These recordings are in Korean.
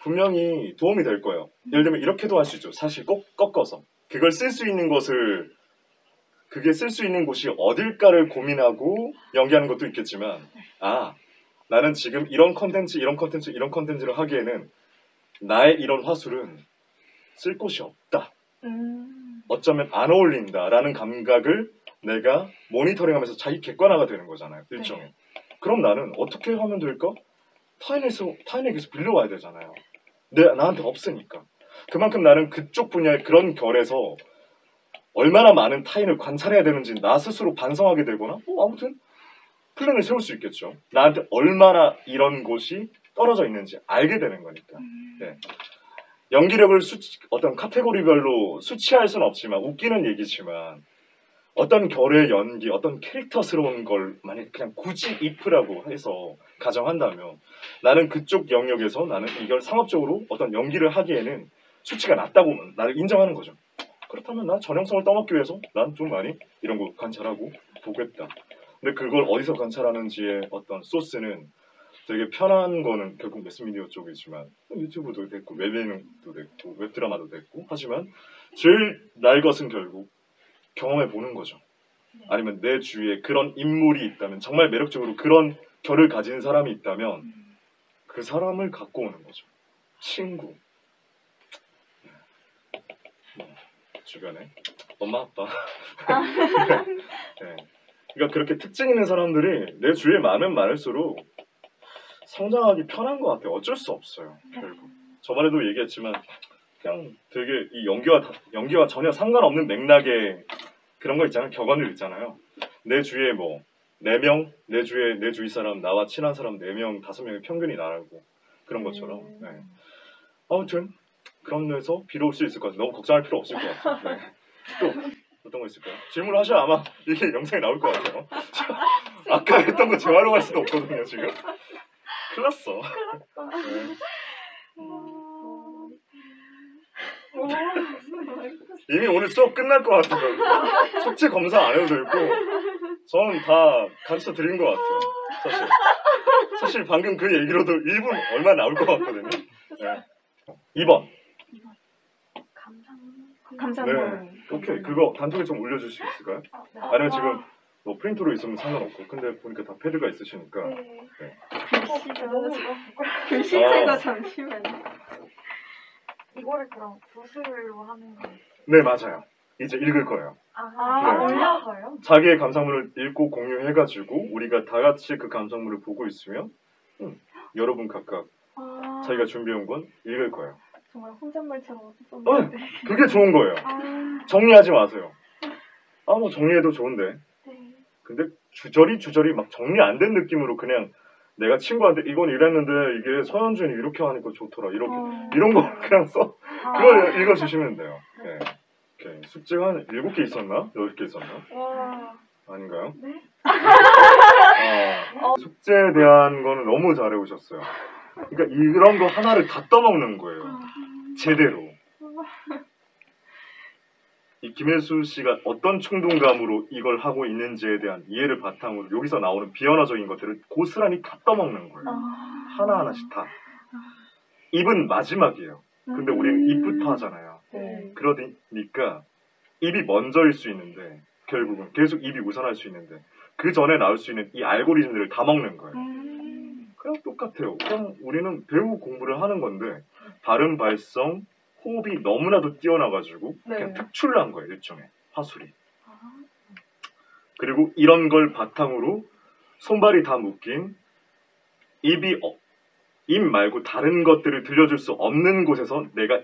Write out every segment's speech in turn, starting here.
분명히 도움이 될 거예요. 예를 들면 이렇게도 할 수 있죠. 사실 꼭 꺾어서 그걸 쓸 수 있는 것을 그게 쓸 수 있는 곳이 어딜까를 고민하고 연기하는 것도 있겠지만 나는 지금 이런 컨텐츠 이런 컨텐츠를 하기에는 나의 이런 화술은 쓸 곳이 없다. 어쩌면 안 어울린다라는 감각을 내가 모니터링하면서 자기 객관화가 되는 거잖아요. 일종의. 네. 그럼 나는 어떻게 하면 될까? 타인에게서 빌려와야 되잖아요. 나한테 없으니까. 그만큼 나는 그쪽 분야의 그런 결에서 얼마나 많은 타인을 관찰해야 되는지 나 스스로 반성하게 되거나 아무튼 플랜을 세울 수 있겠죠. 나한테 얼마나 이런 곳이 떨어져 있는지 알게 되는 거니까. 네. 연기력을 어떤 카테고리별로 수치할 수는 없지만 웃기는 얘기지만 어떤 결의 연기, 어떤 캐릭터스러운 걸 만약 그냥 굳이 if라고 해서 가정한다면 나는 그쪽 영역에서 나는 이걸 상업적으로 어떤 연기를 하기에는 수치가 낮다고 나를 인정하는 거죠. 그렇다면 난 전형성을 떠먹기 위해서 난 좀 많이 이런 거 관찰하고 보겠다. 근데 그걸 어디서 관찰하는지의 어떤 소스는 되게 편한 거는 결국 매스미디어 쪽이지만 유튜브도 됐고 웹예능도 됐고 웹드라마도 됐고 하지만 제일 날 것은 결국 경험해 보는 거죠. 아니면 내 주위에 그런 인물이 있다면 정말 매력적으로 그런 결을 가진 사람이 있다면 그 사람을 갖고 오는 거죠. 친구, 주변에 엄마 아빠 네. 그러니까 그렇게 특징 있는 사람들이 내 주위에 많으면 많을수록 성장하기 편한 것 같아요. 어쩔 수 없어요. 결국 저번에도 얘기했지만 그냥 되게 이 연기와 전혀 상관없는 맥락의 그런 거 있잖아요. 격언들 있잖아요. 내 주위에 뭐 4명, 내 주위 사람, 나와 친한 사람 4명, 5명의 평균이 나라고 그런 것처럼. 네. 아무튼 그런 데서 비로 올 수 있을 것 같아요. 너무 걱정할 필요 없을 것 같아요. 네. 또 어떤 거 있을까요? 질문을 하셔야 아마 이게 영상이 나올 것 같아요. 아까 했던 거 재활용할 수도 없거든요. 지금. 큰일 났어. 네. 이미 오늘 수업 끝날 것 같아요. 숙제 검사 안 해도 되고 저는 다 가르쳐 드린 것 같아요. 사실 방금 그 얘기로도 1분 얼마 나올 것 같거든요. 네. 2번. 감상문. 네. 오케이. 그거 단톡에 좀 올려줄 수 있을까요? 아니면 지금 뭐 프린터로 있으면 상관없고 근데 보니까 다 패드가 있으시니까. 네. 글씨체가 잠시만요. 이거를 그럼 구슬로 하는 거예요? 네, 맞아요. 이제 읽을 거예요. 네. 올려서요? 자기의 감상문을 읽고 공유해가지고 우리가 다 같이 그 감상문을 보고 있으면 여러분 각각 자기가 준비해온 건 읽을 거예요. 정말 혼잣말처럼 썼는데. 그게 좋은 거예요. 정리하지 마세요. 뭐 정리해도 좋은데. 근데 주저리 막 정리 안 된 느낌으로 그냥 내가 친구한테 이건 이랬는데 이게 서현준이 이렇게 하니까 좋더라. 이런 거 그냥 써. 그걸 읽어주시면 돼요. 네. 오케이. 숙제가 한 7개 있었나? 8개 있었나? 아닌가요? 네. 숙제에 대한 거는 너무 잘해오셨어요. 그러니까 이런 거 하나를 다 떠먹는 거예요. 제대로. 이 김혜수 씨가 어떤 충동감으로 이걸 하고 있는지에 대한 이해를 바탕으로 여기서 나오는 비언어적인 것들을 고스란히 다 떠먹는 거예요. 하나하나씩 다. 입은 마지막이에요. 근데 우리는 입부터 하잖아요. 그러니까 입이 먼저일 수 있는데 결국은 계속 입이 우선할 수 있는데 그 전에 나올 수 있는 이 알고리즘들을 다 먹는 거예요. 그냥 똑같아요. 그냥 우리는 배우 공부를 하는 건데 발음, 발성, 호흡이 너무나도 뛰어나가지고 그냥 특출난 거예요. 일종의 화술이. 그리고 이런 걸 바탕으로 손발이 다 묶인 입 말고 다른 것들을 들려줄 수 없는 곳에서 내가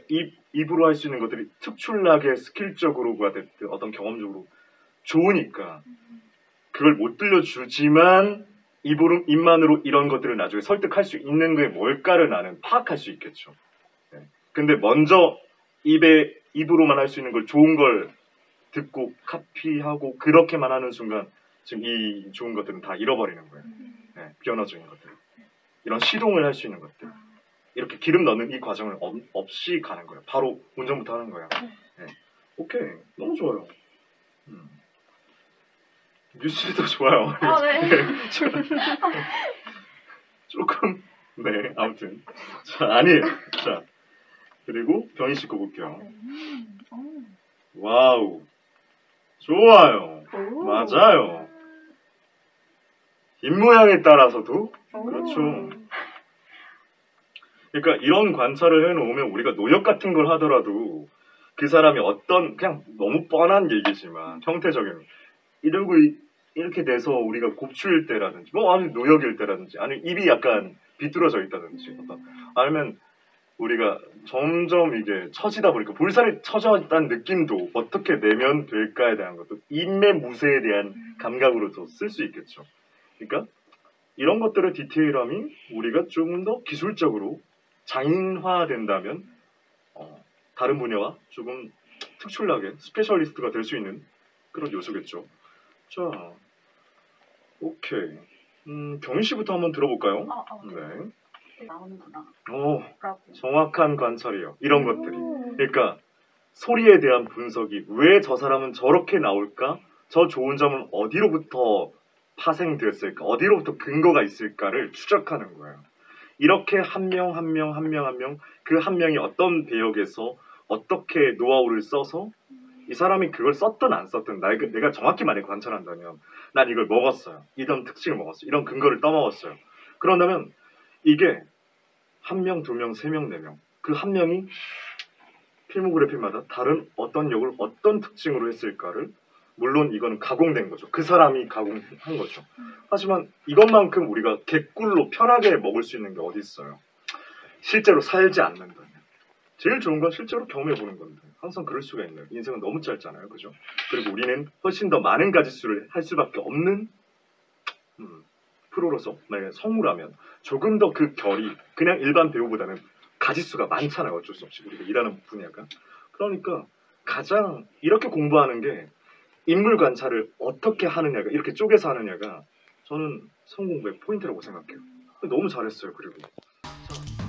입으로 할 수 있는 것들이 특출나게 스킬적으로가 됐든 어떤 경험적으로 좋으니까 그걸 못 들려주지만 입만으로 이런 것들을 나중에 설득할 수 있는 게 뭘까를 나는 파악할 수 있겠죠. 근데 먼저 입으로만 할 수 있는 걸 좋은 걸 듣고 카피하고 그렇게만 하는 순간 지금 이 좋은 것들은 다 잃어버리는 거예요. 비언어적인 것들. 이런 시동을 할 수 있는 것들. 이렇게 기름 넣는 이 과정을 없이 가는 거예요. 바로 운전부터 하는 거야. 오케이. 너무 좋아요. 뉴스도 좋아요. 네. 조금 네, 아무튼 자 아니에요. 자 그리고 병희 씨 거 볼게요. 와우, 좋아요. 맞아요. 입 모양에 따라서도 그렇죠. 그러니까 이런 관찰을 해놓으면 우리가 노력 같은 걸 하더라도 그 사람이 어떤 그냥 너무 뻔한 얘기지만 형태적인 이러고 이렇게 돼서 우리가 곱추일 때라든지 뭐 아니 노역일 때라든지 아니 입이 약간 비뚤어져 있다든지 아니면 우리가 점점 이게 처지다 보니까 볼살이 처져 있다는 느낌도 어떻게 내면 될까에 대한 것도 인내 무새에 대한 감각으로도 쓸 수 있겠죠. 그러니까 이런 것들의 디테일함이 우리가 조금 더 기술적으로 장인화된다면 다른 분야와 조금 특출나게 스페셜리스트가 될 수 있는 그런 요소겠죠. 자, 오케이. 경희 씨부터 한번 들어볼까요? 네. 나오는구나. 정확한 관찰이에요. 이런 것들이. 그러니까 소리에 대한 분석이 왜 저 사람은 저렇게 나올까? 저 좋은 점은 어디로부터 파생되었을까? 어디로부터 근거가 있을까를 추적하는 거예요. 이렇게 한 명 그 한 명이 어떤 배역에서 어떻게 노하우를 써서 이 사람이 그걸 썼든 안 썼든 내가 정확히 만약 관찰한다면 난 이걸 먹었어요. 이런 특징을 먹었어요. 이런 근거를 떠먹었어요. 그런다면 이게 한 명, 두 명, 세 명, 네 명 그 한 명이 필모그래피마다 다른 어떤 역을 어떤 특징으로 했을까를 물론 이거는 가공된 거죠. 그 사람이 가공한 거죠. 하지만 이것만큼 우리가 개꿀로 편하게 먹을 수 있는 게 어디 있어요. 실제로 살지 않는다면. 제일 좋은 건 실제로 경험해보는 건데 항상 그럴 수가 있나요? 인생은 너무 짧잖아요. 그죠? 그리고 우리는 훨씬 더 많은 가지수를 할 수밖에 없는 프로로서 만약에 성우라면 조금 더 그 결이 그냥 일반 배우보다는 가지수가 많잖아요. 어쩔 수 없이 우리가 일하는 분야가. 그러니까 가장 이렇게 공부하는 게 인물 관찰을 어떻게 하느냐가 이렇게 쪼개서 하느냐가 저는 성공부의 포인트라고 생각해요. 너무 잘했어요. 그리고 자,